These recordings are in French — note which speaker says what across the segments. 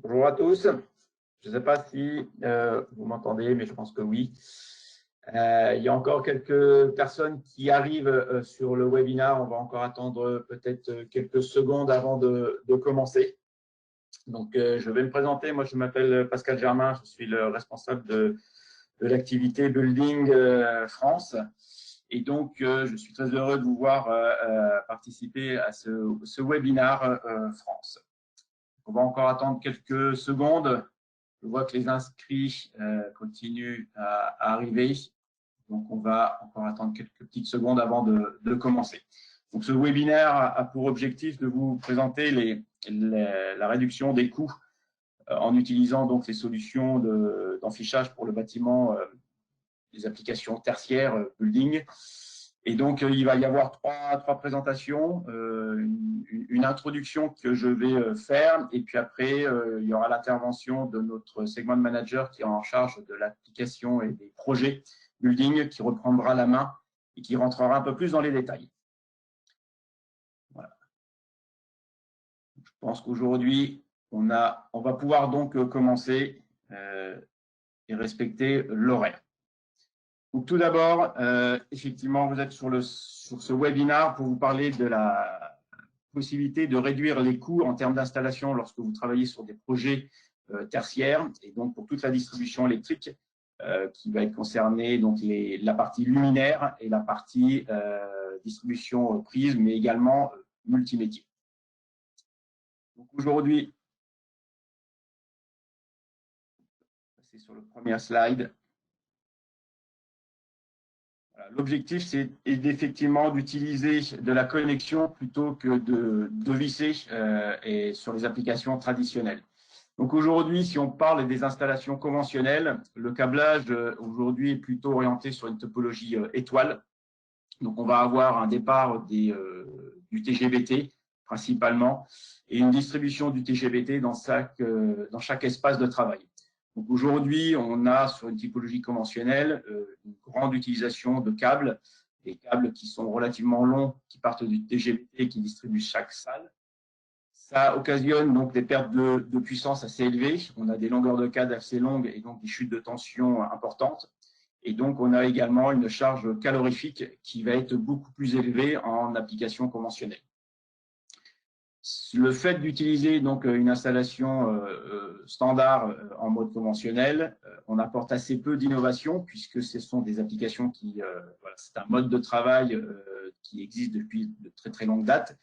Speaker 1: Bonjour à tous. Je ne sais pas si vous m'entendez, mais je pense que oui. Il y a encore quelques personnes qui arrivent sur le webinaire. On va encore attendre peut-être quelques secondes avant de commencer. Donc, je vais me présenter. Moi, je m'appelle Pascal Germain. Je suis le responsable de l'activité Building France. Et donc, je suis très heureux de vous voir participer à ce webinaire France. On va encore attendre quelques secondes. Je vois que les inscrits continuent à arriver. Donc, on va encore attendre quelques petites secondes avant de commencer. Donc, ce webinaire a pour objectif de vous présenter la réduction des coûts en utilisant donc les solutions d'enfichage pour le bâtiment, les applications tertiaires, building. Et donc, il va y avoir trois présentations, une introduction que je vais faire, et puis après, il y aura l'intervention de notre segment manager qui est en charge de l'application et des projets building, qui reprendra la main et qui rentrera un peu plus dans les détails. Voilà. Je pense qu'aujourd'hui, on va pouvoir donc commencer et respecter l'horaire. Donc, tout d'abord, effectivement, vous êtes sur ce webinaire pour vous parler de la possibilité de réduire les coûts en termes d'installation lorsque vous travaillez sur des projets tertiaires, et donc pour toute la distribution électrique qui va être concernée, donc la partie luminaire et la partie distribution prise, mais également multimédia. Donc aujourd'hui, c'est sur le premier slide. L'objectif, c'est effectivement d'utiliser de la connexion plutôt que de visser et sur les applications traditionnelles. Donc aujourd'hui, si on parle des installations conventionnelles, le câblage aujourd'hui est plutôt orienté sur une topologie étoile. Donc on va avoir un départ du TGBT principalement et une distribution du TGBT dans chaque espace de travail. Donc aujourd'hui, on a sur une typologie conventionnelle une grande utilisation de câbles, des câbles qui sont relativement longs, qui partent du TGBT et qui distribuent chaque salle. Ça occasionne donc des pertes de puissance assez élevées. On a des longueurs de câbles assez longues et donc des chutes de tension importantes. Et donc, on a également une charge calorifique qui va être beaucoup plus élevée en application conventionnelle. Le fait d'utiliser donc une installation standard en mode conventionnel, on apporte assez peu d'innovation puisque ce sont des applications qui, voilà, c'est un mode de travail qui existe depuis de très très longue date.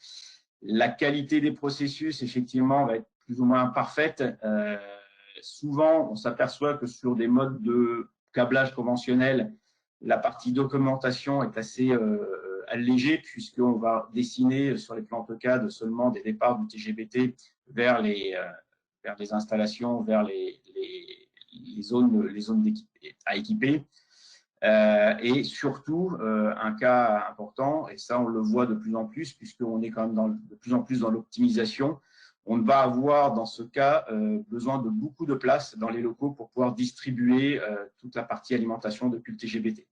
Speaker 1: La qualité des processus, effectivement, va être plus ou moins parfaite. Souvent, on s'aperçoit que sur des modes de câblage conventionnel, la partie documentation est assez allégé puisqu'on va dessiner sur les plans AutoCAD seulement des départs du TGBT vers les installations, vers les zones à équiper. Et surtout, un cas important, et ça on le voit de plus en plus puisqu'on est quand même de plus en plus dans l'optimisation, on va avoir dans ce cas besoin de beaucoup de place dans les locaux pour pouvoir distribuer toute la partie alimentation depuis le TGBT.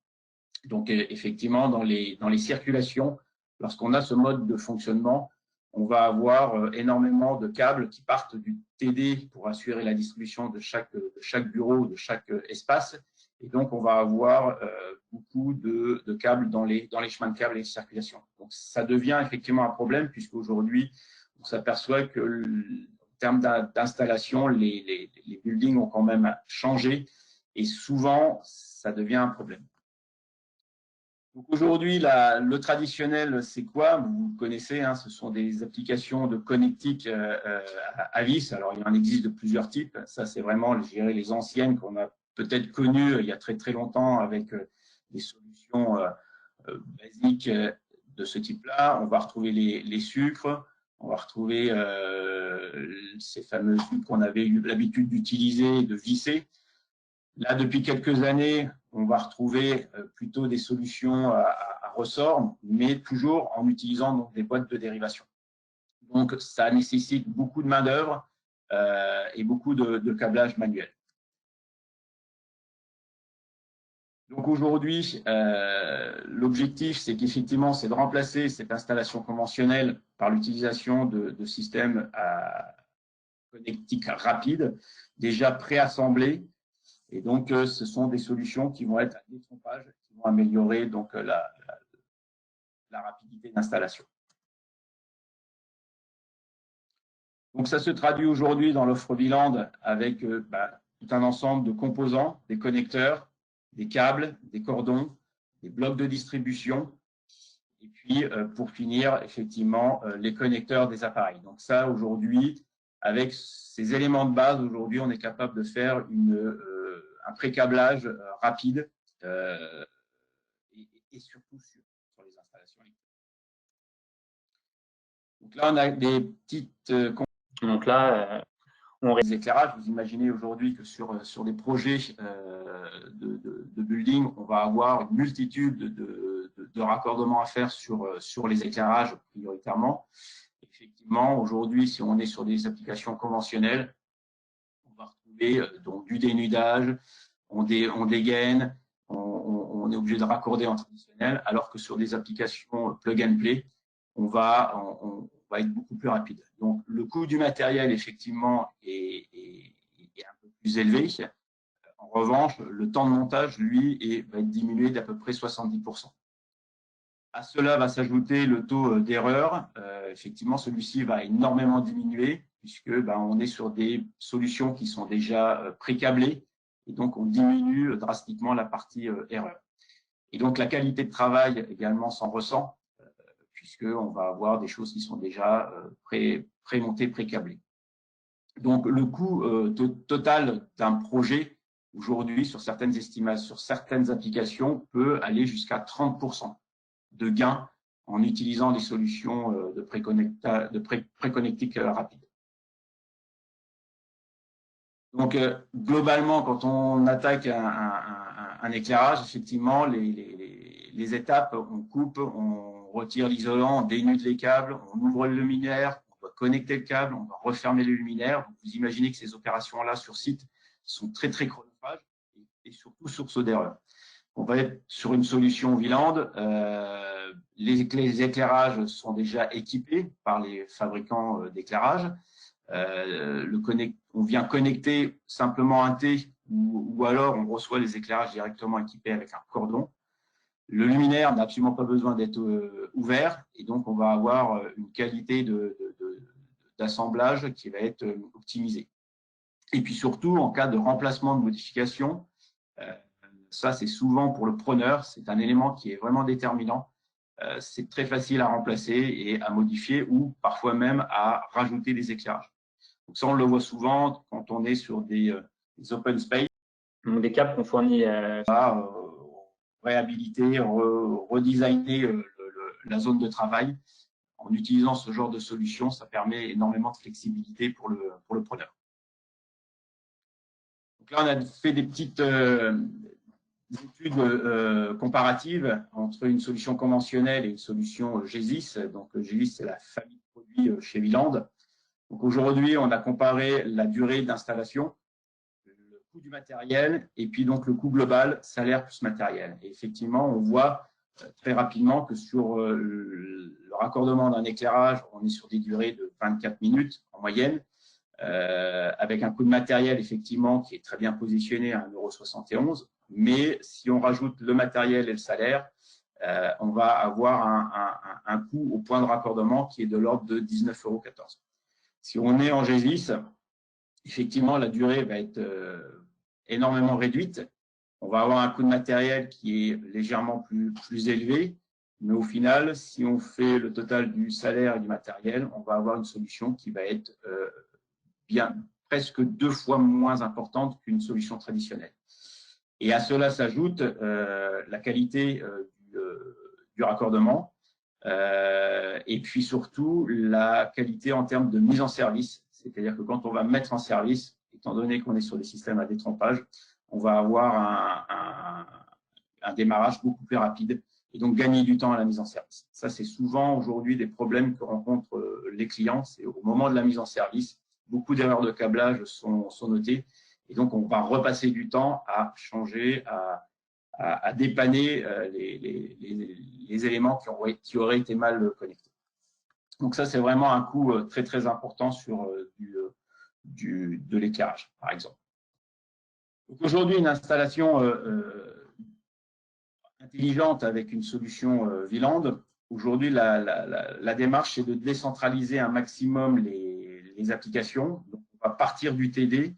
Speaker 1: Donc, effectivement, dans les circulations, lorsqu'on a ce mode de fonctionnement, on va avoir énormément de câbles qui partent du TD pour assurer la distribution de chaque bureau, de chaque espace. Et donc, on va avoir beaucoup de câbles dans les chemins de câbles et les circulations. Donc, ça devient effectivement un problème puisqu'aujourd'hui, on s'aperçoit que en termes d'installation, les buildings ont quand même changé et souvent, ça devient un problème. Donc aujourd'hui, le traditionnel, c'est quoi? Vous connaissez, hein, ce sont des applications de connectique à vis. Alors, il en existe de plusieurs types. Ça, c'est vraiment, je dirais, les anciennes qu'on a peut-être connues il y a très, très longtemps avec des solutions basiques de ce type-là. On va retrouver les sucres. On va retrouver ces fameux sucres qu'on avait eu l'habitude d'utiliser et de visser. Là, depuis quelques années, on va retrouver plutôt des solutions à ressort, mais toujours en utilisant donc des boîtes de dérivation. Donc, ça nécessite beaucoup de main-d'œuvre et beaucoup de câblage manuel. Donc aujourd'hui, l'objectif, c'est qu'effectivement, c'est de remplacer cette installation conventionnelle par l'utilisation de systèmes connectique rapide, déjà préassemblée. Et donc, ce sont des solutions qui vont être à détrompage, qui vont améliorer donc, la rapidité d'installation. Donc, ça se traduit aujourd'hui dans l'offre Wieland avec tout un ensemble de composants, des connecteurs, des câbles, des cordons, des blocs de distribution, et puis pour finir, effectivement, les connecteurs des appareils. Donc ça, aujourd'hui, avec ces éléments de base, aujourd'hui, on est capable de faire un pré-câblage rapide et surtout sur les installations. Donc là, on a des petites
Speaker 2: donc là,
Speaker 1: des éclairages. Vous imaginez aujourd'hui que sur des projets de building, on va avoir une multitude de raccordements à faire sur les éclairages prioritairement. Effectivement, aujourd'hui, si on est sur des applications conventionnelles, on va retrouver donc du dénudage, on dégaine, on est obligé de raccorder en traditionnel, alors que sur des applications plug and play, on va être beaucoup plus rapide. Donc, le coût du matériel, effectivement, est un peu plus élevé. En revanche, le temps de montage, lui, va être diminué d'à peu près 70%. À cela va s'ajouter le taux d'erreur. Effectivement, celui-ci va énormément diminuer puisque on est sur des solutions qui sont déjà pré-câblées et donc on diminue drastiquement la partie erreur. Et donc, la qualité de travail également s'en ressent puisqu'on va avoir des choses qui sont déjà pré-montées, pré-câblées. Donc, le coût total d'un projet, aujourd'hui, sur certaines estimations, sur certaines applications, peut aller jusqu'à 30% de gains en utilisant des solutions de pré-connectique rapide. Donc, globalement, quand on attaque un éclairage, effectivement, les étapes, on coupe, on retire l'isolant, on dénude les câbles, on ouvre le luminaire, on doit connecter le câble, on doit refermer le luminaire. Donc, vous imaginez que ces opérations-là sur site sont très, très chronophages et surtout source d'erreur. On va être sur une solution Wieland. Les éclairages sont déjà équipés par les fabricants d'éclairage. On vient connecter simplement un T ou alors on reçoit les éclairages directement équipés avec un cordon. Le luminaire n'a absolument pas besoin d'être ouvert et donc on va avoir une qualité d'assemblage qui va être optimisée. Et puis surtout, en cas de remplacement de modification, ça c'est souvent pour le preneur, c'est un élément qui est vraiment déterminant. C'est très facile à remplacer et à modifier ou parfois même à rajouter des éclairages. Donc ça, on le voit souvent quand on est sur des open space.
Speaker 2: Donc des câbles qu'on fournit
Speaker 1: réhabiliter, redesigner la zone de travail. En utilisant ce genre de solution, ça permet énormément de flexibilité pour le preneur. Donc là, on a fait des petites études comparatives entre une solution conventionnelle et une solution GESIS. Donc GESIS, c'est la famille de produits chez Wieland. Donc aujourd'hui, on a comparé la durée d'installation, le coût du matériel et puis donc le coût global, salaire plus matériel. Et effectivement, on voit très rapidement que sur le raccordement d'un éclairage, on est sur des durées de 24 minutes en moyenne, avec un coût de matériel effectivement qui est très bien positionné à 1,71 €. Mais si on rajoute le matériel et le salaire, on va avoir un coût au point de raccordement qui est de l'ordre de 19,14 €. Si on est en GESIS, effectivement, la durée va être énormément réduite. On va avoir un coût de matériel qui est légèrement plus élevé, mais au final, si on fait le total du salaire et du matériel, on va avoir une solution qui va être presque 2 fois moins importante qu'une solution traditionnelle. Et à cela s'ajoute la qualité du raccordement, et puis surtout la qualité en termes de mise en service, c'est-à-dire que quand on va mettre en service, étant donné qu'on est sur des systèmes à détrompage, on va avoir un démarrage beaucoup plus rapide et donc gagner du temps à la mise en service. Ça, c'est souvent aujourd'hui des problèmes que rencontrent les clients. C'est au moment de la mise en service, beaucoup d'erreurs de câblage sont notées et donc on va repasser du temps à changer, à dépanner les éléments qui auraient été mal connectés. Donc ça, c'est vraiment un coût très, très important sur de l'éclairage, par exemple. Aujourd'hui, une installation intelligente avec une solution VLAN, aujourd'hui, la démarche, c'est de décentraliser un maximum les applications. Donc, on va partir du TD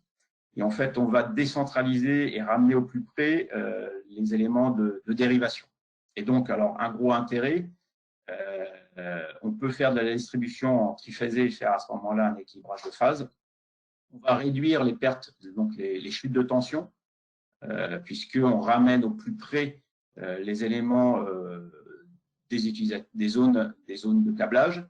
Speaker 1: et en fait, on va décentraliser et ramener au plus près les éléments de dérivation. Et donc, alors, un gros intérêt, on peut faire de la distribution en triphasé et faire à ce moment-là un équilibrage de phase. On va réduire les pertes, donc les chutes de tension, puisqu'on ramène au plus près les éléments des zones de câblage.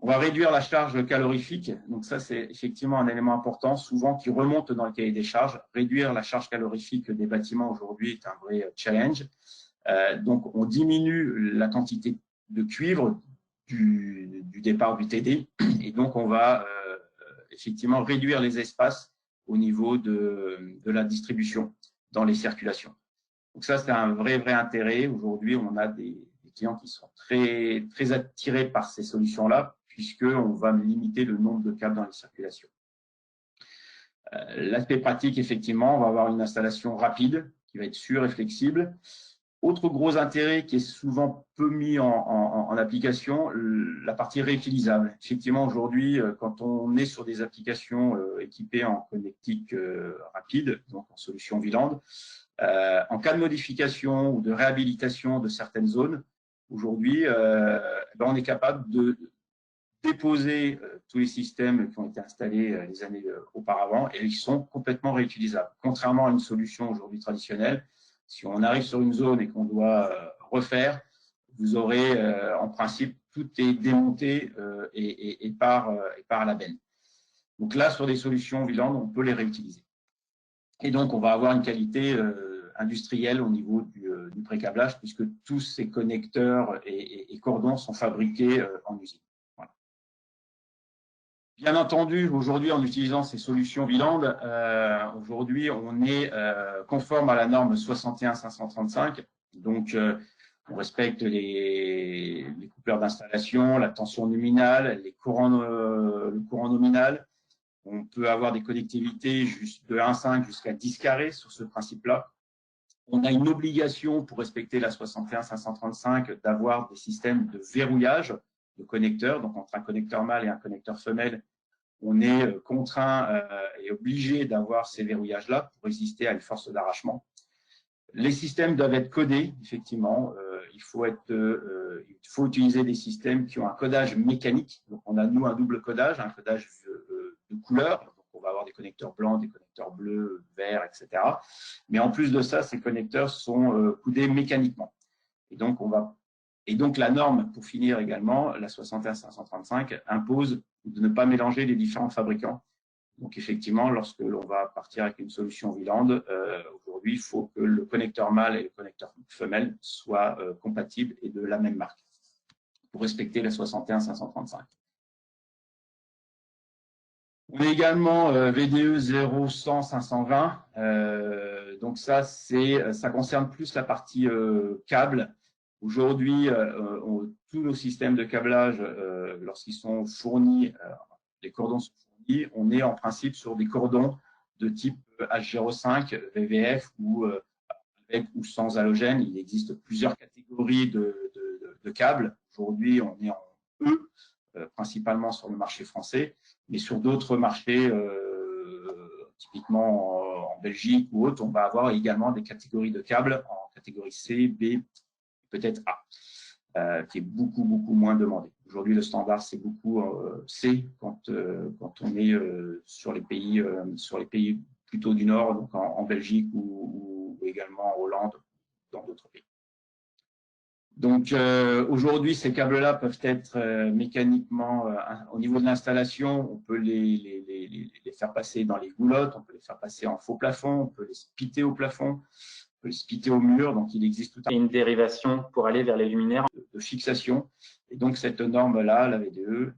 Speaker 1: On va réduire la charge calorifique. Donc ça, c'est effectivement un élément important, souvent qui remonte dans le cahier des charges. Réduire la charge calorifique des bâtiments aujourd'hui est un vrai challenge. Donc, on diminue la quantité de cuivre du départ du TD et donc on va effectivement réduire les espaces au niveau de la distribution dans les circulations. Donc ça, c'est un vrai intérêt. Aujourd'hui, on a des clients qui sont très attirés par ces solutions-là, puisqu'on va limiter le nombre de câbles dans les circulations. L'aspect pratique, effectivement, on va avoir une installation rapide qui va être sûre et flexible. Autre gros intérêt qui est souvent peu mis en application, la partie réutilisable. Effectivement, aujourd'hui, quand on est sur des applications équipées en connectique rapide, donc en solution VLAN, en cas de modification ou de réhabilitation de certaines zones, aujourd'hui, on est capable de déposer tous les systèmes qui ont été installés les années auparavant et ils sont complètement réutilisables. Contrairement à une solution aujourd'hui traditionnelle, si on arrive sur une zone et qu'on doit refaire, vous aurez en principe tout est démonté et part à la benne. Donc là, sur des solutions VLAN, on peut les réutiliser. Et donc, on va avoir une qualité industrielle au niveau du pré-câblage puisque tous ces connecteurs et cordons sont fabriqués en usine. Voilà. Bien entendu, aujourd'hui, en utilisant ces solutions VLAN, aujourd'hui, on est conforme à la norme 61535. Donc, on respecte les coupeurs d'installation, la tension nominale, le courant nominal. On peut avoir des connectivités de 1,5 jusqu'à 10 carrés sur ce principe-là. On a une obligation pour respecter la 61535 d'avoir des systèmes de verrouillage de connecteurs. Donc, entre un connecteur mâle et un connecteur femelle, on est contraint et obligé d'avoir ces verrouillages-là pour résister à une force d'arrachement. Les systèmes doivent être codés, effectivement. Il faut utiliser des systèmes qui ont un codage mécanique. Donc, on a, nous, un double codage, un codage de couleurs. Donc, on va avoir des connecteurs blancs, des connecteurs bleus, verts, etc. Mais en plus de ça, ces connecteurs sont codés mécaniquement. Et donc, la norme, pour finir également, la 61535, impose de ne pas mélanger les différents fabricants. Donc, effectivement, lorsque l'on va partir avec une solution VLAN, aujourd'hui, il faut que le connecteur mâle et le connecteur femelle soient compatibles et de la même marque pour respecter la 61535. On est également VDE 0100 520. Donc, ça concerne plus la partie câble. Aujourd'hui, tous nos systèmes de câblage, lorsqu'ils sont fournis, les cordons sont fournis, on est en principe sur des cordons de type H05, VVF ou avec ou sans halogène. Il existe plusieurs catégories de câbles. Aujourd'hui, on est en E, principalement sur le marché français, mais sur d'autres marchés, typiquement en Belgique ou autres, on va avoir également des catégories de câbles en catégorie C, B, peut-être A, qui est beaucoup moins demandé. Aujourd'hui, le standard, c'est beaucoup C quand on est sur les pays plutôt du Nord, donc en Belgique ou également en Hollande, dans d'autres pays. Donc, aujourd'hui, ces câbles-là peuvent être mécaniquement, au niveau de l'installation, on peut les faire passer dans les goulottes, on peut les faire passer en faux plafond, on peut les splitter au plafond, on peut les splitter au mur. Donc, il existe tout un
Speaker 2: une dérivation pour aller vers les luminaires
Speaker 1: de fixation. Et donc, cette norme-là, la VDE,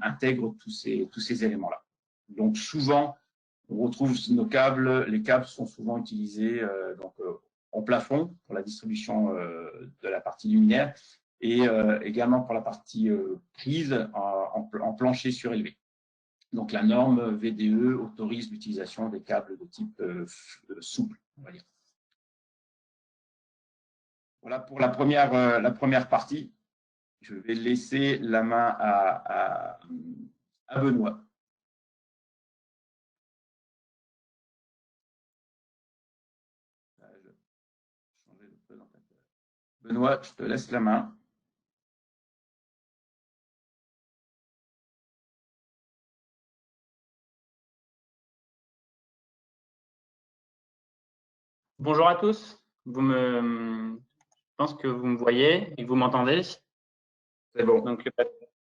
Speaker 1: intègre tous ces éléments-là. Donc, souvent, on retrouve nos câbles. Les câbles sont souvent utilisés en plafond pour la distribution de la partie luminaire et également pour la partie prise en plancher surélevé. Donc, la norme VDE autorise l'utilisation des câbles de type souple, on va dire. Voilà pour la première partie. Je vais laisser la main à Benoît. Benoît, je te laisse la main.
Speaker 2: Bonjour à tous. Je pense que vous me voyez et que vous m'entendez.
Speaker 1: C'est bon.
Speaker 2: Donc,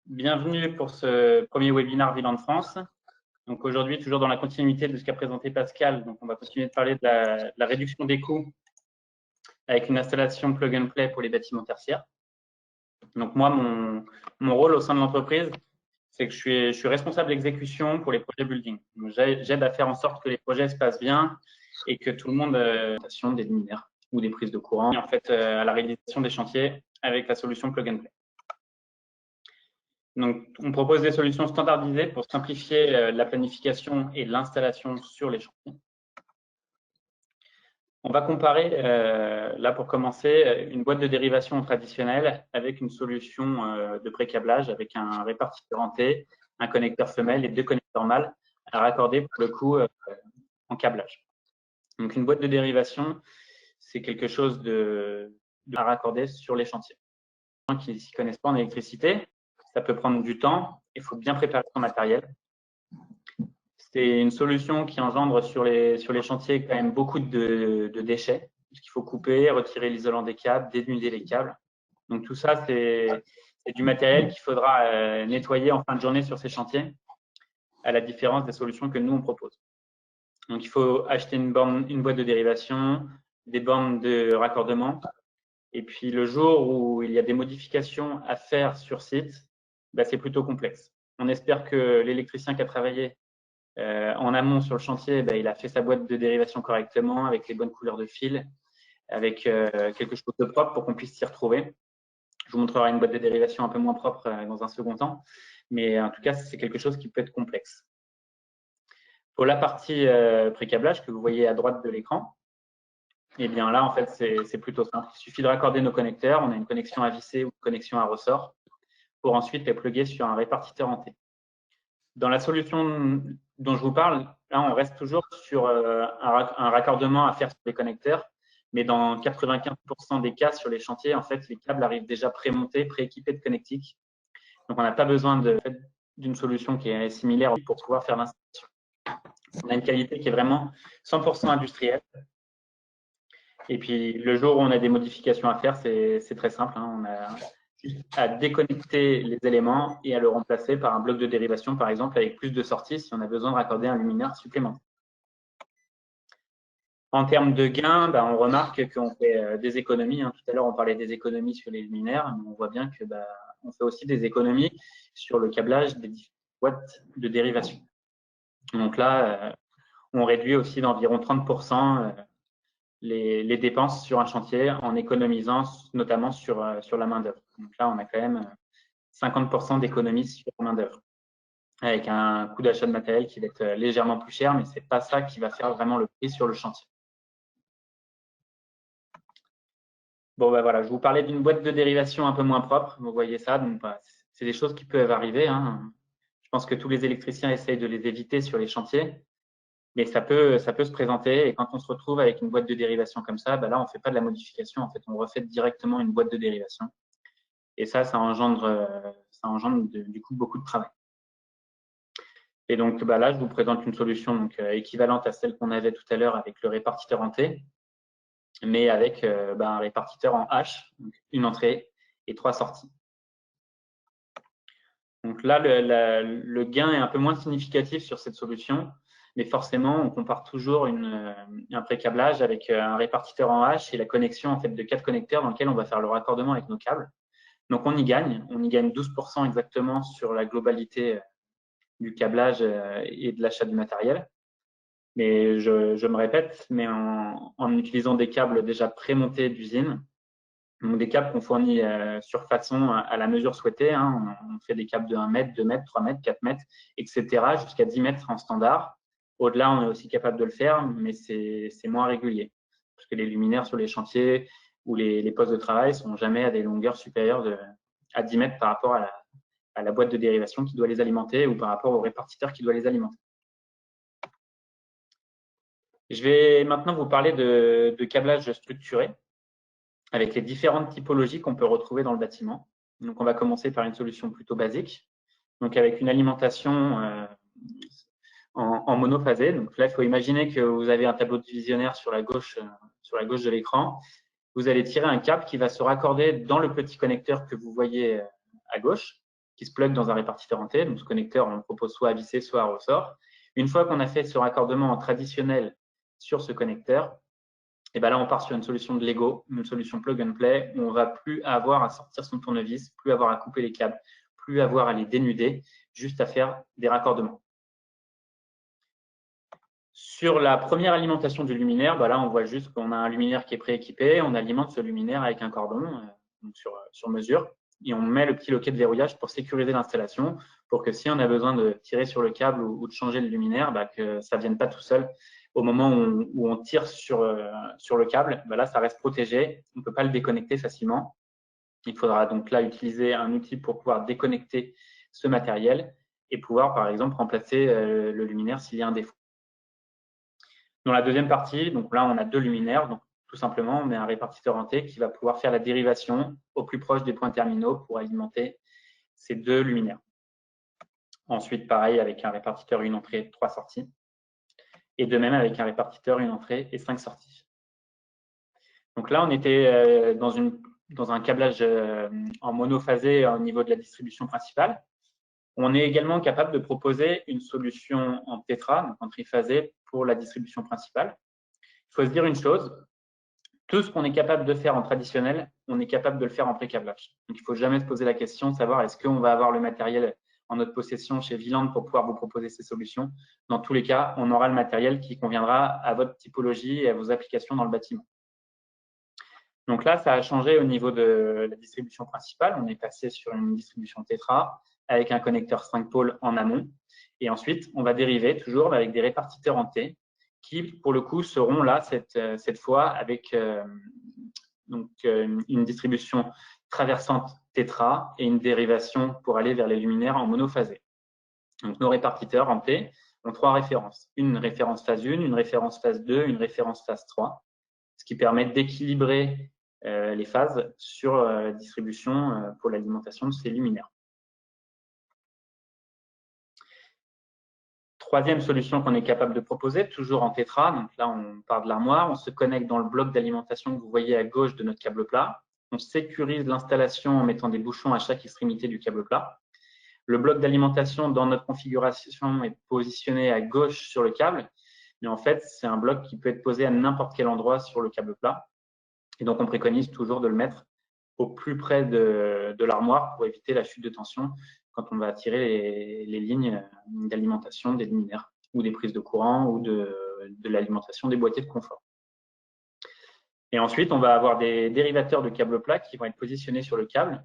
Speaker 2: bienvenue pour ce premier webinaire Ville en France. Donc aujourd'hui, toujours dans la continuité de ce qu'a présenté Pascal, donc on va continuer de parler de la réduction des coûts avec une installation plug and play pour les bâtiments tertiaires. Donc moi, mon rôle au sein de l'entreprise, c'est que je suis responsable d'exécution pour les projets building. J'aide à faire en sorte que les projets se passent bien et que tout le monde des luminaires ou des prises de courant, et en fait à la réalisation des chantiers avec la solution plug and play. Donc, on propose des solutions standardisées pour simplifier la planification et l'installation sur les chantiers. On va comparer, là pour commencer, une boîte de dérivation traditionnelle avec une solution de pré-câblage avec un répartiteur en T, un connecteur femelle et 2 connecteurs mâles à raccorder pour le coup en câblage. Donc, une boîte de dérivation, c'est quelque chose à raccorder sur les chantiers. Pour ceux qui ne s'y connaissent pas en électricité, ça peut prendre du temps, il faut bien préparer son matériel. C'est une solution qui engendre sur les chantiers quand même beaucoup de déchets, parce qu'il faut couper, retirer l'isolant des câbles, dénuder les câbles. Donc tout ça, c'est du matériel qu'il faudra nettoyer en fin de journée sur ces chantiers, à la différence des solutions que nous, on propose. Donc il faut acheter une boîte de dérivation, des bornes de raccordement, et puis le jour où il y a des modifications à faire sur site, c'est plutôt complexe. On espère que l'électricien qui a travaillé en amont sur le chantier, il a fait sa boîte de dérivation correctement, avec les bonnes couleurs de fil, avec quelque chose de propre pour qu'on puisse s'y retrouver. Je vous montrerai une boîte de dérivation un peu moins propre dans un second temps, mais en tout cas, c'est quelque chose qui peut être complexe. Pour la partie pré-câblage que vous voyez à droite de l'écran, eh bien là, en fait, c'est plutôt simple. Il suffit de raccorder nos connecteurs. On a une connexion à visser ou une connexion à ressort pour ensuite les plugger sur un répartiteur en T. Dans la solution dont je vous parle, là, on reste toujours sur un raccordement à faire sur les connecteurs, mais dans 95% des cas sur les chantiers, en fait, les câbles arrivent déjà pré-montés, pré-équipés de connectiques. Donc, on n'a pas besoin d'une solution qui est similaire pour pouvoir faire l'installation. On a une qualité qui est vraiment 100% industrielle. Et puis, le jour où on a des modifications à faire, c'est très simple. On a à déconnecter les éléments et à le remplacer par un bloc de dérivation, par exemple, avec plus de sorties si on a besoin de raccorder un luminaire supplémentaire. En termes de gains, on remarque qu'on fait des économies. Tout à l'heure, on parlait des économies sur les luminaires, mais on voit bien que on fait aussi des économies sur le câblage des boîtes de dérivation. Donc là, on réduit aussi d'environ 30% les dépenses sur un chantier en économisant notamment sur la main-d'œuvre. Donc là, on a quand même 50% d'économie sur la main-d'œuvre, avec un coût d'achat de matériel qui va être légèrement plus cher, mais ce n'est pas ça qui va faire vraiment le prix sur le chantier. Bon, voilà, je vous parlais d'une boîte de dérivation un peu moins propre. Vous voyez ça, donc c'est des choses qui peuvent arriver. Je pense que tous les électriciens essayent de les éviter sur les chantiers, mais ça peut se présenter. Et quand on se retrouve avec une boîte de dérivation comme ça, là, on ne fait pas de la modification. En fait, on refait directement une boîte de dérivation. Et ça engendre du coup beaucoup de travail. Et donc là, je vous présente une solution équivalente à celle qu'on avait tout à l'heure avec le répartiteur en T, mais avec un répartiteur en H, donc une entrée et 3 sorties. Donc là, le gain est un peu moins significatif sur cette solution, mais forcément, on compare toujours un pré-câblage avec un répartiteur en H et la connexion en fait de 4 connecteurs dans lequel on va faire le raccordement avec nos câbles. Donc on y gagne 12% exactement sur la globalité du câblage et de l'achat du matériel. Mais je me répète, mais en utilisant des câbles déjà prémontés d'usine Donc, des câbles qu'on fournit sur façon à la mesure souhaitée. Hein. On fait des câbles de 1 mètre, 2 mètres, 3 mètres, 4 mètres, etc. jusqu'à 10 mètres en standard. Au-delà, on est aussi capable de le faire, mais c'est moins régulier. Parce que les luminaires sur les chantiers ou les postes de travail ne sont jamais à des longueurs supérieures à 10 mètres par rapport à la boîte de dérivation qui doit les alimenter ou par rapport au répartiteur qui doit les alimenter. Je vais maintenant vous parler de câblage structuré avec les différentes typologies qu'on peut retrouver dans le bâtiment. Donc, on va commencer par une solution plutôt basique, donc avec une alimentation en monophasé. Donc là, il faut imaginer que vous avez un tableau divisionnaire sur la gauche de l'écran. Vous allez tirer un câble qui va se raccorder dans le petit connecteur que vous voyez à gauche, qui se plug dans un répartiteur en T. Donc, ce connecteur, on le propose soit à visser, soit à ressort. Une fois qu'on a fait ce raccordement en traditionnel sur ce connecteur, et bien là, on part sur une solution de Lego, une solution plug and play, où on ne va plus avoir à sortir son tournevis, plus avoir à couper les câbles, plus avoir à les dénuder, juste à faire des raccordements. Sur la première alimentation du luminaire, ben là, on voit juste qu'on a un luminaire qui est prééquipé, on alimente ce luminaire avec un cordon donc sur mesure, et on met le petit loquet de verrouillage pour sécuriser l'installation, pour que si on a besoin de tirer sur le câble ou de changer le luminaire, ben que ça ne vienne pas tout seul. Au moment où on tire sur le câble, ben là, ça reste protégé. On ne peut pas le déconnecter facilement. Il faudra donc là utiliser un outil pour pouvoir déconnecter ce matériel et pouvoir, par exemple, remplacer le luminaire s'il y a un défaut. Dans la deuxième partie, donc là, on a 2 luminaires. Donc, tout simplement, on met un répartiteur en T qui va pouvoir faire la dérivation au plus proche des points terminaux pour alimenter ces 2 luminaires. Ensuite, pareil, avec un répartiteur, une entrée, 3 sorties. Et de même avec un répartiteur, une entrée et 5 sorties. Donc là, on était dans un câblage en monophasé au niveau de la distribution principale. On est également capable de proposer une solution en tétra, donc en triphasé, pour la distribution principale. Il faut se dire une chose, tout ce qu'on est capable de faire en traditionnel, on est capable de le faire en pré-câblage. Donc, il ne faut jamais se poser la question de savoir est-ce qu'on va avoir le matériel en notre possession chez Viland pour pouvoir vous proposer ces solutions. Dans tous les cas, on aura le matériel qui conviendra à votre typologie et à vos applications dans le bâtiment. Donc là, ça a changé au niveau de la distribution principale. On est passé sur une distribution tétra avec un connecteur 5 pôles en amont. Et ensuite, on va dériver toujours avec des répartiteurs en T qui, pour le coup, seront là cette fois avec une distribution traversante tétra et une dérivation pour aller vers les luminaires en monophasé. Donc, nos répartiteurs en T ont 3 références. Une référence phase 1, une référence phase 2, une référence phase 3, ce qui permet d'équilibrer les phases sur la distribution pour l'alimentation de ces luminaires. Troisième solution qu'on est capable de proposer, toujours en tétra. Donc là, on part de l'armoire, on se connecte dans le bloc d'alimentation que vous voyez à gauche de notre câble plat. On sécurise l'installation en mettant des bouchons à chaque extrémité du câble plat. Le bloc d'alimentation dans notre configuration est positionné à gauche sur le câble, mais en fait, c'est un bloc qui peut être posé à n'importe quel endroit sur le câble plat. Et donc, on préconise toujours de le mettre au plus près de l'armoire pour éviter la chute de tension quand on va tirer les lignes d'alimentation des luminaires ou des prises de courant ou de l'alimentation des boîtiers de confort. Et ensuite, on va avoir des dérivateurs de câble plat qui vont être positionnés sur le câble.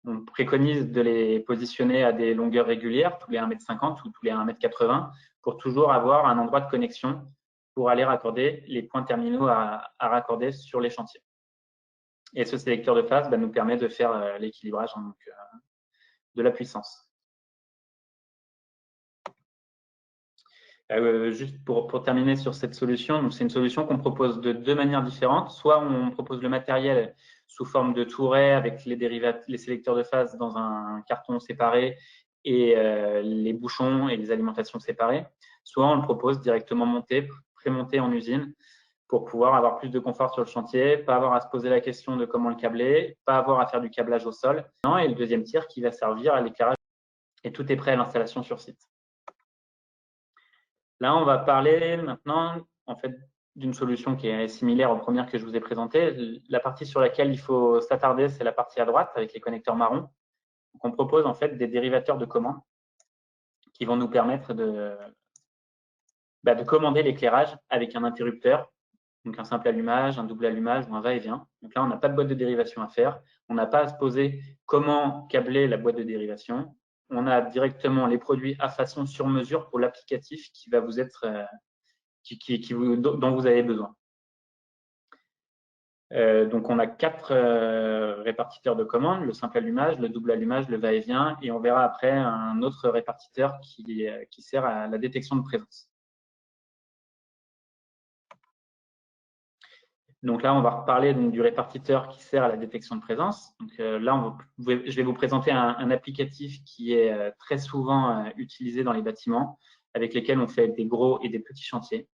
Speaker 2: On préconise de les positionner à des longueurs régulières, tous les 1,50 m ou tous les 1,80 m, pour toujours avoir un endroit de connexion pour aller raccorder les points terminaux à raccorder sur les chantiers. Et ce sélecteur de phase nous permet de faire l'équilibrage de la puissance. Juste pour terminer sur cette solution, c'est une solution qu'on propose de 2 manières différentes. Soit on propose le matériel sous forme de touret avec les sélecteurs de phase dans un carton séparé et les bouchons et les alimentations séparées. Soit on le propose directement monté, pré-monté en usine pour pouvoir avoir plus de confort sur le chantier, pas avoir à se poser la question de comment le câbler, pas avoir à faire du câblage au sol. Et le deuxième tir qui va servir à l'éclairage. Et tout est prêt à l'installation sur site. Là, on va parler maintenant en fait, d'une solution qui est similaire aux premières que je vous ai présentées. La partie sur laquelle il faut s'attarder, c'est la partie à droite avec les connecteurs marrons. Donc, on propose en fait des dérivateurs de commande qui vont nous permettre de commander l'éclairage avec un interrupteur donc un simple allumage, un double allumage ou un va-et-vient. Donc là, on n'a pas de boîte de dérivation à faire. On n'a pas à se poser comment câbler la boîte de dérivation. On a directement les produits à façon sur mesure pour l'applicatif qui va vous être, dont vous avez besoin. Donc, on a 4 répartiteurs de commandes, le simple allumage, le double allumage, le va-et-vient, et on verra après un autre répartiteur qui sert à la détection de présence. Donc là, on va reparler du répartiteur qui sert à la détection de présence. Donc là, je vais vous présenter un applicatif qui est très souvent utilisé dans les bâtiments, avec lesquels on fait des gros et des petits chantiers.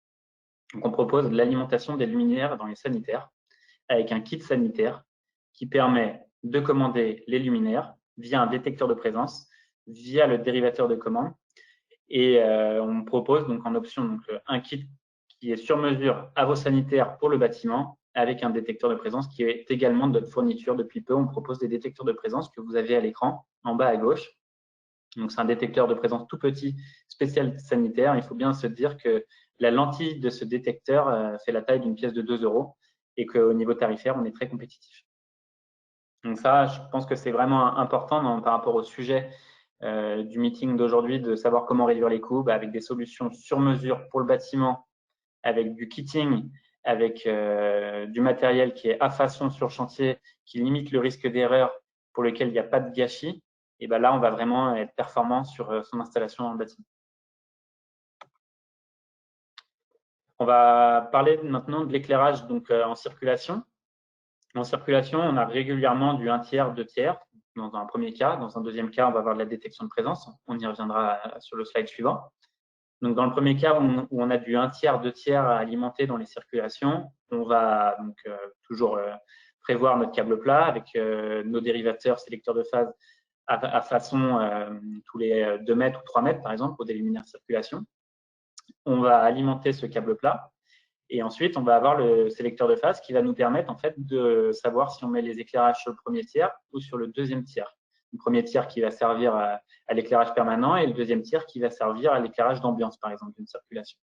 Speaker 2: Donc, on propose l'alimentation des luminaires dans les sanitaires, avec un kit sanitaire qui permet de commander les luminaires via un détecteur de présence, via le dérivateur de commande. Et on propose donc en option donc, un kit qui est sur mesure à vos sanitaires pour le bâtiment, avec un détecteur de présence qui est également de notre fourniture. Depuis peu, on propose des détecteurs de présence que vous avez à l'écran, en bas à gauche. Donc, c'est un détecteur de présence tout petit, spécial sanitaire. Il faut bien se dire que la lentille de ce détecteur fait la taille d'une pièce de 2 € et qu'au niveau tarifaire, on est très compétitif. Donc ça, je pense que c'est vraiment important par rapport au sujet du meeting d'aujourd'hui, de savoir comment réduire les coûts avec des solutions sur mesure pour le bâtiment, avec du kitting, avec du matériel qui est à façon sur chantier, qui limite le risque d'erreur, pour lequel il n'y a pas de gâchis. Et ben là, on va vraiment être performant sur son installation dans le bâtiment. On va parler maintenant de l'éclairage donc en circulation. En circulation, on a régulièrement du 1/3, 2/3 dans un premier cas. Dans un deuxième cas, on va avoir de la détection de présence. On y reviendra sur le slide suivant. Donc, dans le premier cas, où on a du 1/3, 2/3 à alimenter dans les circulations, on va donc toujours prévoir notre câble plat avec nos dérivateurs sélecteurs de phase à façon tous les 2 mètres ou 3 mètres, par exemple, pour des luminaires circulation. On va alimenter ce câble plat. Et ensuite, on va avoir le sélecteur de phase qui va nous permettre en fait de savoir si on met les éclairages sur le premier tiers ou sur le deuxième tiers. Le premier tiers qui va servir à l'éclairage permanent et le deuxième tiers qui va servir à l'éclairage d'ambiance, par exemple, d'une circulation.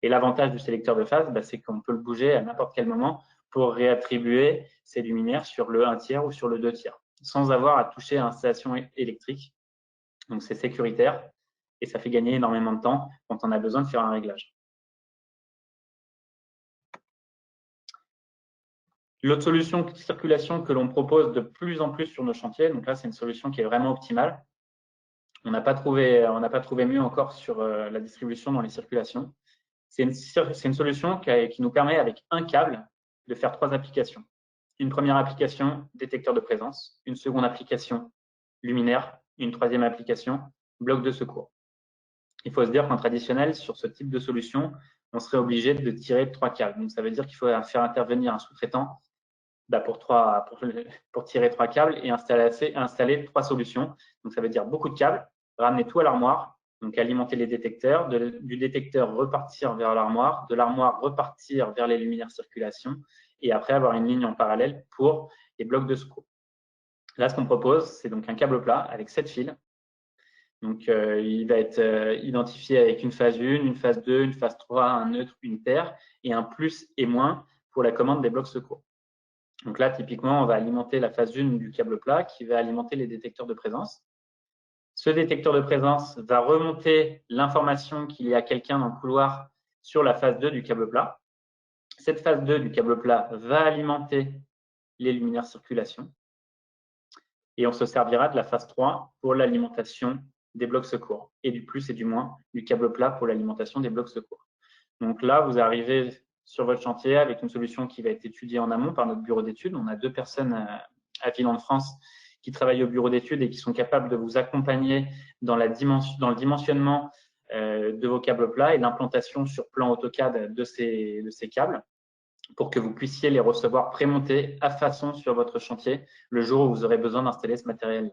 Speaker 2: Et l'avantage du sélecteur de phase, c'est qu'on peut le bouger à n'importe quel moment pour réattribuer ces luminaires sur le 1/3 ou sur le 2/3, sans avoir à toucher à l'installation électrique. Donc, c'est sécuritaire et ça fait gagner énormément de temps quand on a besoin de faire un réglage. L'autre solution de circulation que l'on propose de plus en plus sur nos chantiers, donc là, c'est une solution qui est vraiment optimale. On n'a pas trouvé mieux encore sur la distribution dans les circulations. C'est une solution qui nous permet, avec un câble, de faire 3 applications. Une première application, détecteur de présence. Une seconde application, luminaire. Une troisième application, bloc de secours. Il faut se dire qu'en traditionnel, sur ce type de solution, on serait obligé de tirer 3 câbles. Donc, ça veut dire qu'il faut faire intervenir un sous-traitant pour tirer 3 câbles et installer 3 solutions. Donc, ça veut dire beaucoup de câbles, ramener tout à l'armoire, donc alimenter les détecteurs, du détecteur repartir vers l'armoire, de l'armoire repartir vers les luminaires circulation et après avoir une ligne en parallèle pour les blocs de secours. Là, ce qu'on propose, c'est donc un câble plat avec 7 fils. Donc, il va être identifié avec une phase 1, une phase 2, une phase 3, un neutre, une paire et un plus et moins pour la commande des blocs secours. Donc là, typiquement, on va alimenter la phase 1 du câble plat qui va alimenter les détecteurs de présence. Ce détecteur de présence va remonter l'information qu'il y a quelqu'un dans le couloir sur la phase 2 du câble plat. Cette phase 2 du câble plat va alimenter les luminaires circulation. Et on se servira de la phase 3 pour l'alimentation des blocs secours et du plus et du moins du câble plat pour l'alimentation des blocs secours. Donc là, vous arrivez sur votre chantier avec une solution qui va être étudiée en amont par notre bureau d'études. On a 2 personnes à Villans-de-France qui travaillent au bureau d'études et qui sont capables de vous accompagner dans le dimensionnement de vos câbles plats et l'implantation sur plan AutoCAD de ces câbles pour que vous puissiez les recevoir prémontés à façon sur votre chantier le jour où vous aurez besoin d'installer ce matériel.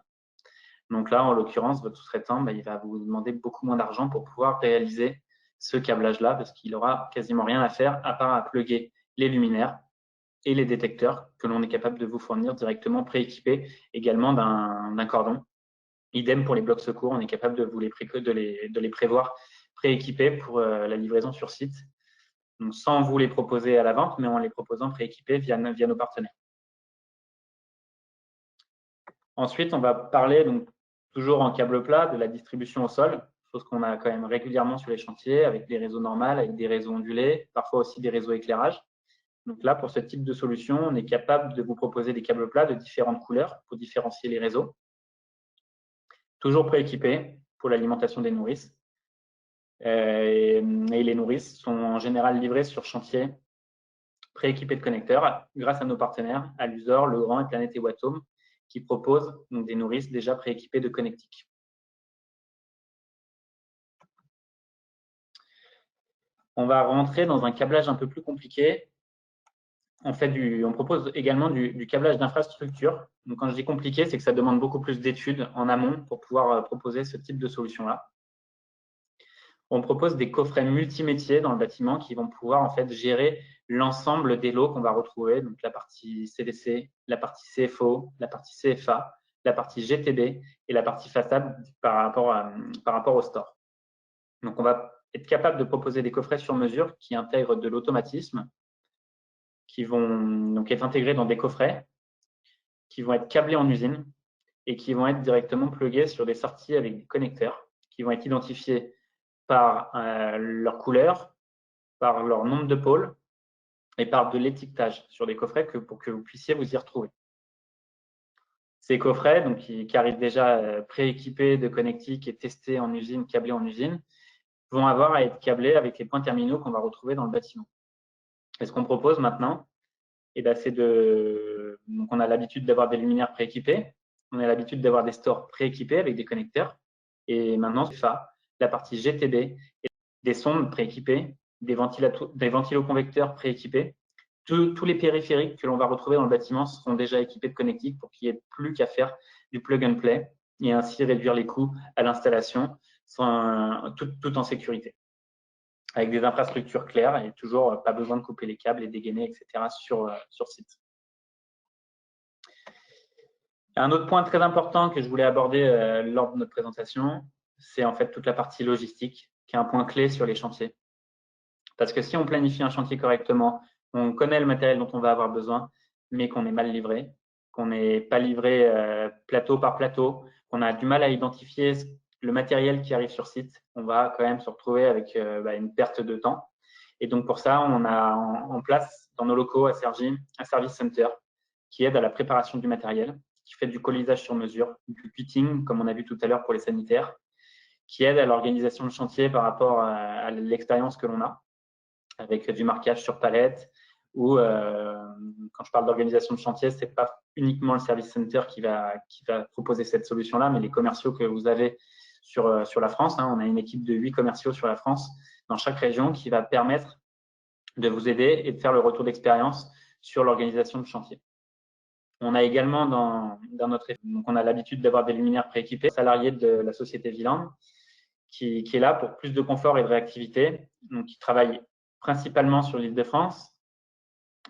Speaker 2: Donc là, en l'occurrence, votre sous-traitant, il va vous demander beaucoup moins d'argent pour pouvoir réaliser ce câblage-là parce qu'il n'aura quasiment rien à faire à part à plugger les luminaires et les détecteurs que l'on est capable de vous fournir directement prééquipés également d'un cordon. Idem pour les blocs secours, on est capable de les prévoir prééquipés pour la livraison sur site donc sans vous les proposer à la vente, mais en les proposant prééquipés via nos partenaires. Ensuite, on va parler, donc, toujours en câble plat, de la distribution au sol, chose qu'on a quand même régulièrement sur les chantiers, avec des réseaux normaux, avec des réseaux ondulés, parfois aussi des réseaux éclairage. Donc là, pour ce type de solution, on est capable de vous proposer des câbles plats de différentes couleurs pour différencier les réseaux. Toujours prééquipés pour l'alimentation des nourrices. Et les nourrices sont en général livrées sur chantier prééquipés de connecteurs grâce à nos partenaires, Alusor, Legrand et Planète et Watome, qui proposent donc des nourrices déjà prééquipées de connectiques. On va rentrer dans un câblage un peu plus compliqué. On propose également du câblage d'infrastructure. Donc, quand je dis compliqué, c'est que ça demande beaucoup plus d'études en amont pour pouvoir proposer ce type de solution-là. On propose des coffrets multimétiers dans le bâtiment qui vont pouvoir en fait gérer l'ensemble des lots qu'on va retrouver, donc la partie CDC, la partie CFO, la partie CFA, la partie GTB et la partie façade par rapport au store. Donc, on va être capable de proposer des coffrets sur mesure qui intègrent de l'automatisme, qui vont donc être intégrés dans des coffrets, qui vont être câblés en usine et qui vont être directement plugués sur des sorties avec des connecteurs qui vont être identifiés par leur couleur, par leur nombre de pôles et par de l'étiquetage sur des coffrets pour que vous puissiez vous y retrouver. Ces coffrets, donc, qui arrivent déjà prééquipés de connectiques et testés en usine, câblés en usine, vont avoir à être câblés avec les points terminaux qu'on va retrouver dans le bâtiment. Et ce qu'on propose maintenant, donc on a l'habitude d'avoir des luminaires prééquipés, on a l'habitude d'avoir des stores prééquipés avec des connecteurs, et maintenant la partie GTB, et des sondes prééquipées, des ventiloconvecteurs prééquipés. Tous les périphériques que l'on va retrouver dans le bâtiment seront déjà équipés de connectiques pour qu'il n'y ait plus qu'à faire du plug and play et ainsi réduire les coûts à l'installation tout en sécurité, avec des infrastructures claires et toujours pas besoin de couper les câbles et dégainer, etc. sur site. Un autre point très important que je voulais aborder lors de notre présentation, c'est en fait toute la partie logistique, qui est un point clé sur les chantiers. Parce que si on planifie un chantier correctement, on connaît le matériel dont on va avoir besoin, mais qu'on est mal livré, qu'on n'est pas livré plateau par plateau, qu'on a du mal à identifier le matériel qui arrive sur site, on va quand même se retrouver avec une perte de temps. Et donc, pour ça, on a en place dans nos locaux à Cergy un service center qui aide à la préparation du matériel, qui fait du colisage sur mesure, du kitting, comme on a vu tout à l'heure pour les sanitaires, qui aide à l'organisation de chantier par rapport à l'expérience que l'on a, avec du marquage sur palette, ou quand je parle d'organisation de chantier, ce n'est pas uniquement le service center qui va proposer cette solution-là, mais les commerciaux que vous avez sur la France. On a une équipe de 8 commerciaux sur la France, dans chaque région, qui va permettre de vous aider et de faire le retour d'expérience sur l'organisation de chantier. On a également dans notre donc on a l'habitude d'avoir des luminaires prééquipés, salariés de la société Viland, qui est là pour plus de confort et de réactivité, donc qui travaille principalement sur l'Île-de-France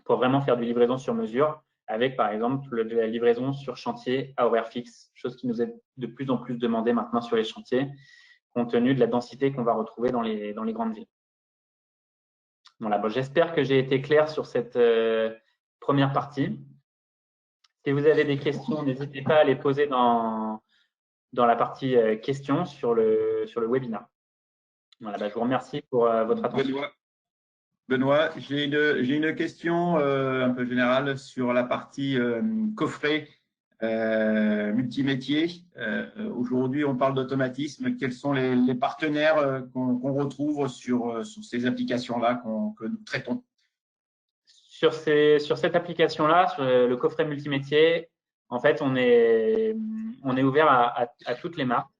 Speaker 2: pour vraiment faire du livraison sur mesure, avec par exemple de la livraison sur chantier à horaire fixe, chose qui nous est de plus en plus demandée maintenant sur les chantiers, compte tenu de la densité qu'on va retrouver dans les grandes villes. Voilà, bon, j'espère que j'ai été clair sur cette première partie. Si vous avez des questions, n'hésitez pas à les poser dans la partie questions sur le webinaire. Voilà, bah, je vous remercie pour votre attention.
Speaker 1: Benoît, j'ai une question un peu générale sur la partie coffret multimétier. Aujourd'hui, on parle d'automatisme. Quels sont les partenaires qu'on retrouve sur ces applications-là que nous traitons?
Speaker 2: Sur cette application-là, sur le coffret multimétier, en fait, on est ouvert à toutes les marques.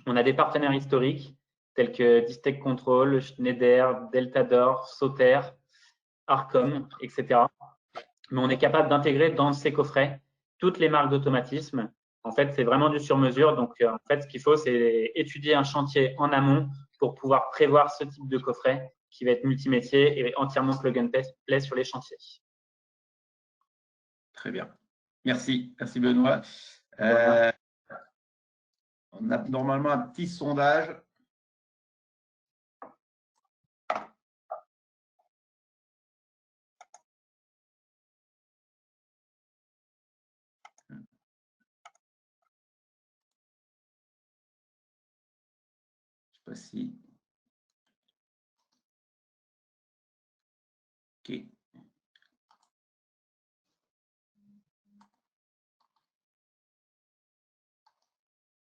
Speaker 2: On a des partenaires historiques tels que Distech Control, Schneider, Deltador, Sauter, Arcom, etc. Mais on est capable d'intégrer dans ces coffrets toutes les marques d'automatisme. En fait, c'est vraiment du sur-mesure. Donc, en fait, ce qu'il faut, c'est étudier un chantier en amont pour pouvoir prévoir ce type de coffret qui va être multimétier et entièrement plug and play sur les chantiers.
Speaker 1: Très bien. Merci. Merci Benoît. On a normalement un petit sondage. pas si. OK.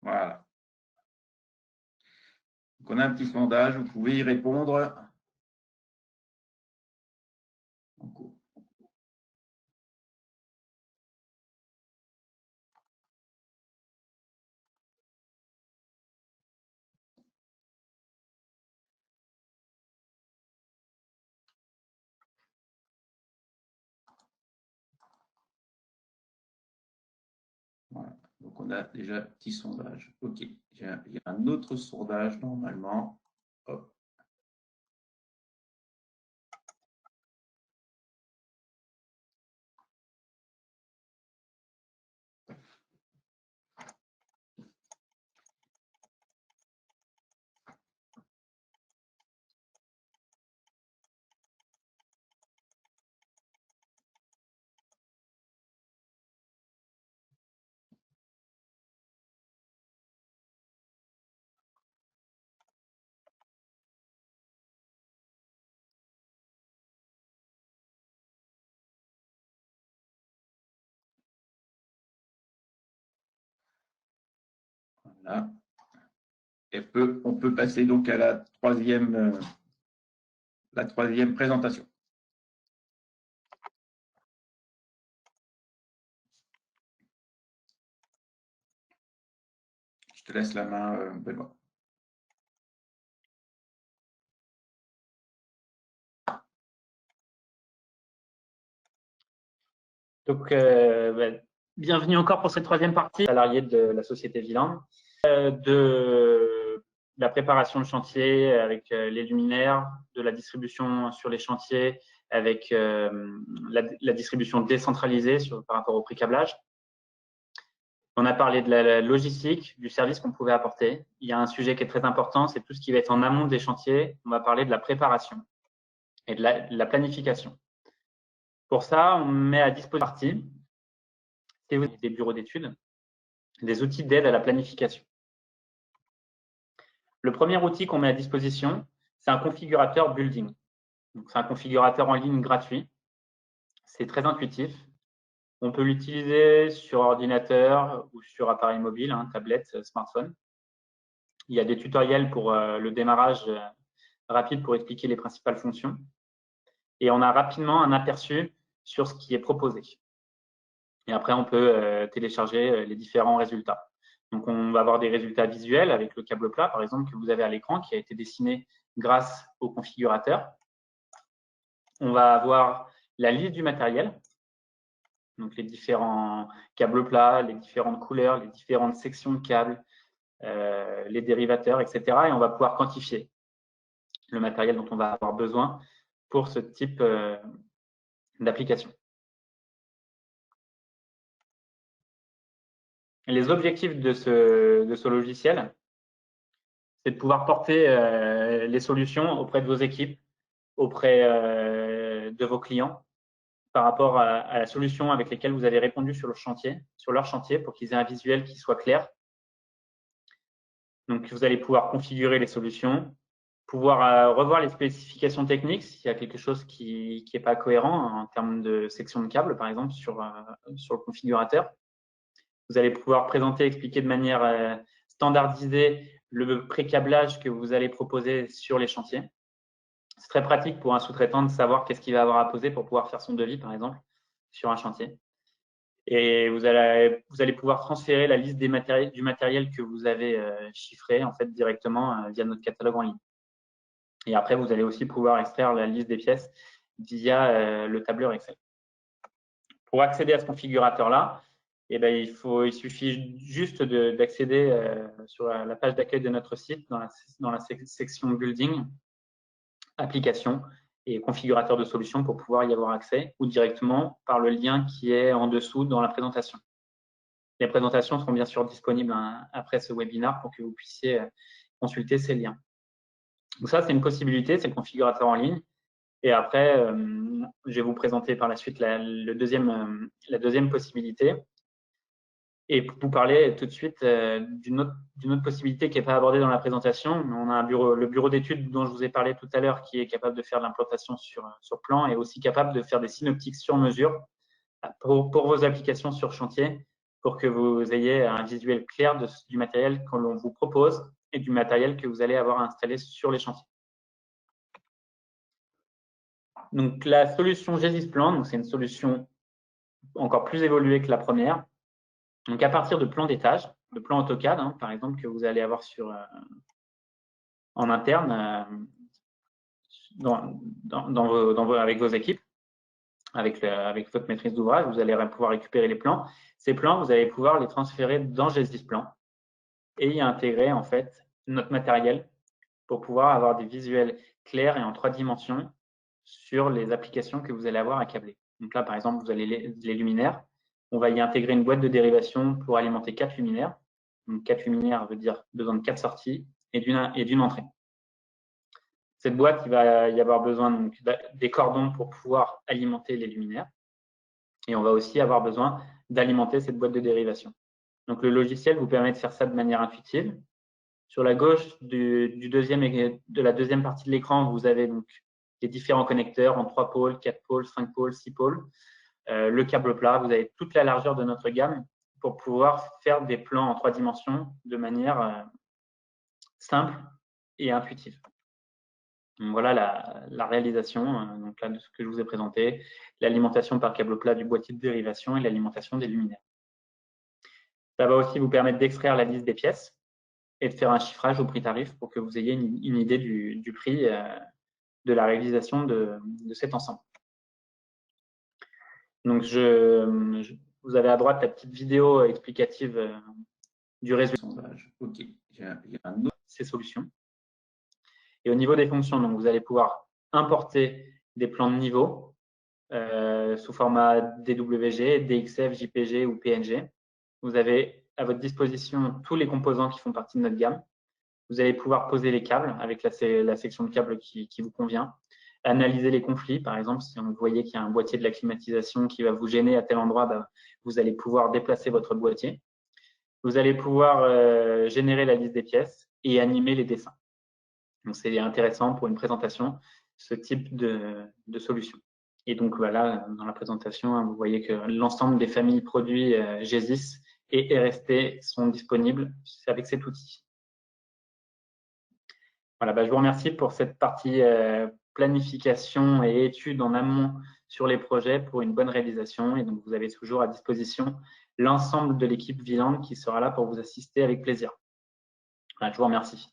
Speaker 1: Voilà. Donc, on a un petit sondage, vous pouvez y répondre. Voilà. Donc, on a déjà un petit sondage. OK. Il y a un autre sondage normalement. Hop. Voilà. Et on peut passer donc à la troisième présentation. Je te laisse la main, Benoît.
Speaker 2: Donc, bienvenue encore pour cette troisième partie, salarié de la société Viland, de la préparation de chantier avec les luminaires, de la distribution sur les chantiers avec la distribution décentralisée par rapport au pré-câblage. On a parlé de la logistique, du service qu'on pouvait apporter. Il y a un sujet qui est très important, c'est tout ce qui va être en amont des chantiers. On va parler de la préparation et de la planification. Pour ça, on met à disposition des bureaux d'études, des outils d'aide à la planification. Le premier outil qu'on met à disposition, c'est un configurateur building. C'est un configurateur en ligne gratuit. C'est très intuitif. On peut l'utiliser sur ordinateur ou sur appareil mobile, tablette, smartphone. Il y a des tutoriels pour le démarrage rapide pour expliquer les principales fonctions. Et on a rapidement un aperçu sur ce qui est proposé. Et après, on peut télécharger les différents résultats. Donc, on va avoir des résultats visuels avec le câble plat, par exemple, que vous avez à l'écran, qui a été dessiné grâce au configurateur. On va avoir la liste du matériel, donc les différents câbles plats, les différentes couleurs, les différentes sections de câbles, les dérivateurs, etc. Et on va pouvoir quantifier le matériel dont on va avoir besoin pour ce type d'application. Les objectifs de ce logiciel, c'est de pouvoir porter les solutions auprès de vos équipes, auprès de vos clients, par rapport à la solution avec laquelle vous avez répondu sur leur chantier, pour qu'ils aient un visuel qui soit clair. Donc, vous allez pouvoir configurer les solutions, pouvoir revoir les spécifications techniques s'il y a quelque chose qui n'est pas cohérent en termes de section de câble, par exemple, sur le configurateur. Vous allez pouvoir présenter, expliquer de manière standardisée le pré-câblage que vous allez proposer sur les chantiers. C'est très pratique pour un sous-traitant de savoir qu'est-ce qu'il va avoir à poser pour pouvoir faire son devis, par exemple, sur un chantier. Et vous allez pouvoir transférer la liste du matériel que vous avez chiffré en fait, directement via notre catalogue en ligne. Et après, vous allez aussi pouvoir extraire la liste des pièces via le tableur Excel. Pour accéder à ce configurateur-là, il suffit juste d'accéder sur la page d'accueil de notre site dans la section Building, Applications et configurateur de solutions pour pouvoir y avoir accès ou directement par le lien qui est en dessous dans la présentation. Les présentations seront bien sûr disponibles après ce webinaire pour que vous puissiez consulter ces liens. Donc ça, c'est une possibilité, c'est le configurateur en ligne. Et après, je vais vous présenter par la suite la deuxième possibilité. et vous parler tout de suite d'une autre possibilité qui n'est pas abordée dans la présentation. On a le bureau d'études dont je vous ai parlé tout à l'heure qui est capable de faire de l'implantation sur plan et aussi capable de faire des synoptiques sur mesure pour vos applications sur chantier, pour que vous ayez un visuel clair du matériel que l'on vous propose et du matériel que vous allez avoir installé sur les chantiers. Donc, la solution Gesisplan, c'est une solution encore plus évoluée que la première. Donc, à partir de plans d'étage, de plans AutoCAD, par exemple, que vous allez avoir en interne avec vos équipes, avec votre maîtrise d'ouvrage, vous allez pouvoir récupérer les plans. Ces plans, vous allez pouvoir les transférer dans Gesisplan et y intégrer en fait notre matériel pour pouvoir avoir des visuels clairs et en 3 dimensions sur les applications que vous allez avoir à câbler. Donc là, par exemple, vous avez les luminaires. On va y intégrer une boîte de dérivation pour alimenter 4 luminaires. Donc 4 luminaires veut dire besoin de 4 sorties et d'une entrée. Cette boîte, il va y avoir besoin donc, des cordons pour pouvoir alimenter les luminaires. Et on va aussi avoir besoin d'alimenter cette boîte de dérivation. Donc le logiciel vous permet de faire ça de manière intuitive. Sur la gauche de la deuxième partie de l'écran, vous avez donc les différents connecteurs en 3 pôles, 4 pôles, 5 pôles, 6 pôles. Le câble plat, vous avez toute la largeur de notre gamme pour pouvoir faire des plans en 3 dimensions de manière simple et intuitive. Donc, voilà la réalisation donc là, de ce que je vous ai présenté, l'alimentation par câble plat du boîtier de dérivation et l'alimentation des luminaires. Ça va aussi vous permettre d'extraire la liste des pièces et de faire un chiffrage au prix tarif pour que vous ayez une idée du prix de la réalisation de cet ensemble. Donc, vous avez à droite la petite vidéo explicative du résultat.
Speaker 1: OK.
Speaker 2: Ces solutions. Et au niveau des fonctions, donc vous allez pouvoir importer des plans de niveau sous format DWG, DXF, JPG ou PNG. Vous avez à votre disposition tous les composants qui font partie de notre gamme. Vous allez pouvoir poser les câbles avec la section de câbles qui vous convient. Analyser les conflits, par exemple, si vous voyez qu'il y a un boîtier de la climatisation qui va vous gêner à tel endroit, vous allez pouvoir déplacer votre boîtier. Vous allez pouvoir générer la liste des pièces et animer les dessins. Donc, c'est intéressant pour une présentation, ce type de solution. Et donc, voilà, dans la présentation, vous voyez que l'ensemble des familles produits Gesis et RST sont disponibles avec cet outil. Voilà, je vous remercie pour cette partie planification et études en amont sur les projets pour une bonne réalisation. Et donc, vous avez toujours à disposition l'ensemble de l'équipe Viland qui sera là pour vous assister avec plaisir. Voilà, je vous remercie.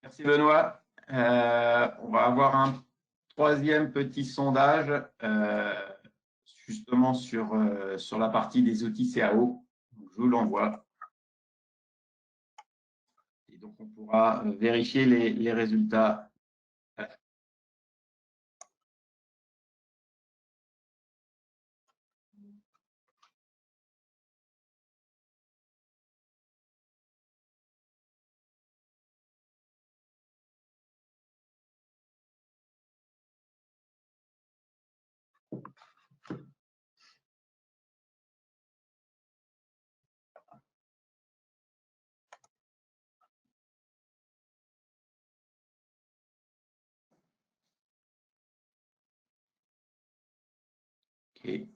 Speaker 1: Merci Benoît. On va avoir un troisième petit sondage justement sur la partie des outils CAO. Donc, je vous l'envoie. Et donc, on pourra vérifier les résultats. Okay.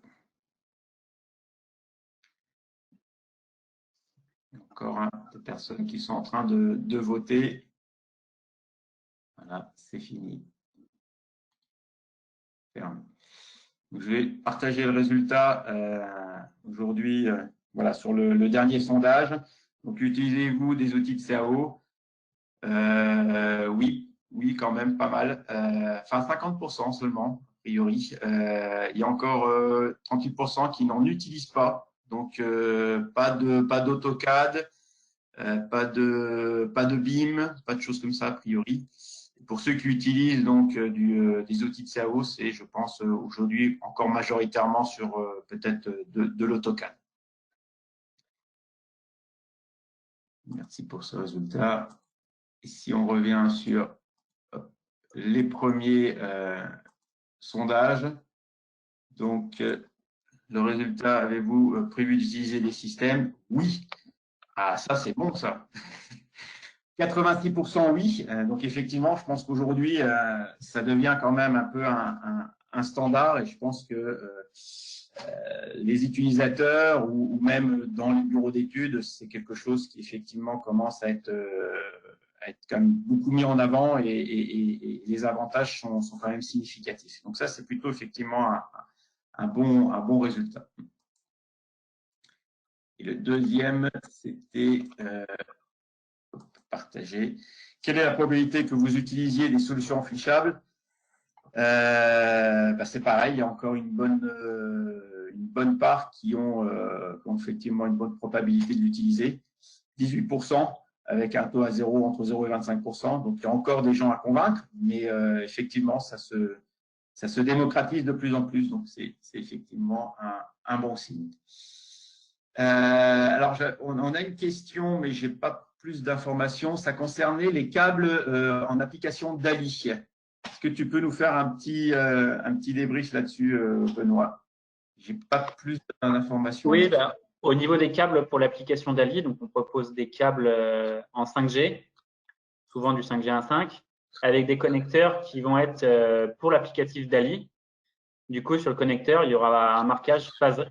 Speaker 1: Encore des personnes qui sont en train de voter. Voilà, c'est fini. Ferme. Donc, je vais partager le résultat aujourd'hui voilà, sur le dernier sondage. Donc, utilisez-vous des outils de CAO? Oui, quand même, pas mal. Enfin, 50% seulement, a priori. Il y a encore 38% qui n'en utilisent pas. Donc, pas d'AutoCAD, pas de BIM, pas de choses comme ça, a priori. Et pour ceux qui utilisent donc des outils de CAO, c'est, je pense, aujourd'hui encore majoritairement sur peut-être de l'AutoCAD. Merci pour ce résultat. Et si on revient sur les premiers sondages, donc Le résultat, avez-vous prévu d'utiliser des systèmes? Oui. Ah, ça, c'est bon, ça. 86% oui. Donc, effectivement, je pense qu'aujourd'hui, ça devient quand même un peu un standard et je pense que les utilisateurs ou même dans les bureaux d'études, c'est quelque chose qui effectivement commence à être quand même beaucoup mis en avant et les avantages sont quand même significatifs. Donc ça, c'est plutôt effectivement un bon résultat. Et le deuxième, c'était partager. Quelle est la probabilité que vous utilisiez des solutions enfléchables? C'est pareil, il y a encore une bonne part qui ont effectivement une bonne probabilité de l'utiliser. 18% avec un taux à 0 entre 0 et 25%. Donc, il y a encore des gens à convaincre, mais effectivement, ça se démocratise de plus en plus. Donc, c'est effectivement un bon signe. Alors, on a une question, mais je n'ai pas plus d'informations. Ça concernait les câbles en application DALI. Est-ce que tu peux nous faire un petit débrief là-dessus, Benoît? Je n'ai pas plus d'informations.
Speaker 2: Oui, au niveau des câbles pour l'application DALI, donc on propose des câbles en 5G, souvent du 5G 1.5, avec des connecteurs qui vont être pour l'applicatif DALI. Du coup, sur le connecteur, il y aura un marquage phase,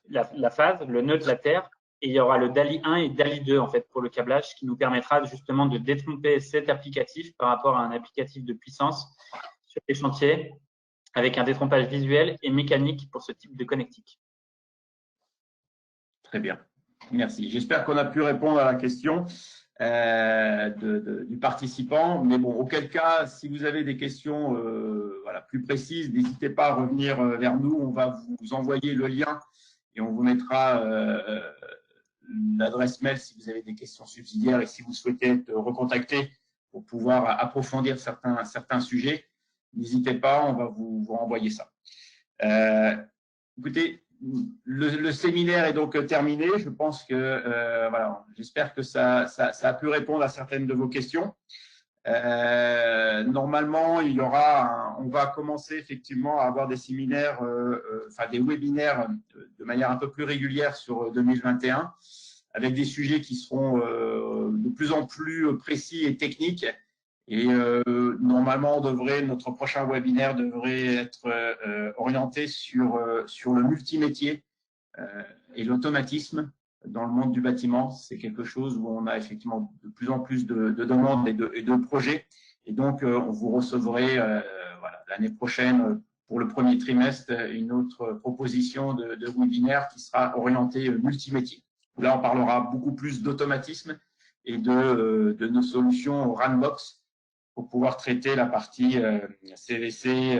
Speaker 2: la phase, le nœud de la Terre, et il y aura le DALI 1 et DALI 2 en fait pour le câblage, qui nous permettra justement de détromper cet applicatif par rapport à un applicatif de puissance sur les chantiers, avec un détrompage visuel et mécanique pour ce type de connectique.
Speaker 1: Très bien, merci. J'espère qu'on a pu répondre à la question du participant. Mais bon, auquel cas, si vous avez des questions plus précises, n'hésitez pas à revenir vers nous. On va vous envoyer le lien et on vous mettra l'adresse mail si vous avez des questions subsidiaires et si vous souhaitez être recontacté pour pouvoir approfondir certains sujets. N'hésitez pas, on va vous renvoyer ça. Écoutez, le séminaire est donc terminé. Je pense que j'espère que ça a pu répondre à certaines de vos questions. Normalement, on va commencer effectivement à avoir des séminaires, des webinaires de manière un peu plus régulière sur 2021, avec des sujets qui seront de plus en plus précis et techniques. Et normalement, notre prochain webinaire devrait être orienté sur le multimétier et l'automatisme dans le monde du bâtiment. C'est quelque chose où on a effectivement de plus en plus de demandes et de projets. Et donc, vous recevrez l'année prochaine, pour le premier trimestre, une autre proposition de webinaire qui sera orientée multimétier. Là, on parlera beaucoup plus d'automatisme et de nos solutions Runbox pour pouvoir traiter la partie CVC,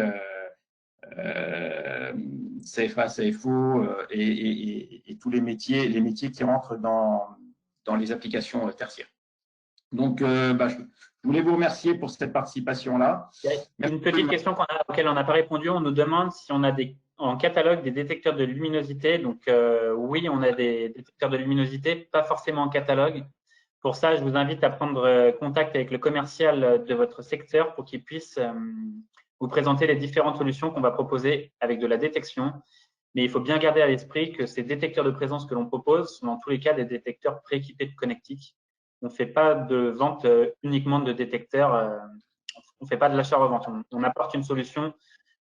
Speaker 1: CFA, CFO et tous les métiers qui rentrent dans les applications tertiaires. Donc, je voulais vous remercier pour cette participation-là.
Speaker 2: Une petite question auquel on n'a pas répondu. On nous demande si on a en catalogue des détecteurs de luminosité. Donc, oui, on a des détecteurs de luminosité, pas forcément en catalogue. Pour ça, je vous invite à prendre contact avec le commercial de votre secteur pour qu'il puisse vous présenter les différentes solutions qu'on va proposer avec de la détection. Mais il faut bien garder à l'esprit que ces détecteurs de présence que l'on propose sont dans tous les cas des détecteurs prééquipés de connectique. On ne fait pas de vente uniquement de détecteurs, on ne fait pas de l'achat-revente. On apporte une solution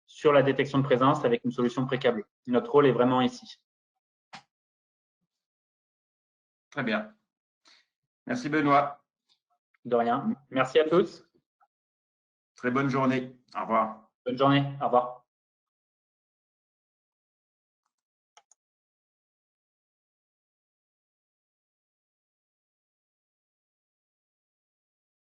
Speaker 2: sur la détection de présence avec une solution pré-câblée. Notre rôle est vraiment ici.
Speaker 1: Très bien. Merci Benoît.
Speaker 2: De rien. Merci à tous.
Speaker 1: Très bonne journée. Au revoir.
Speaker 2: Bonne journée. Au revoir.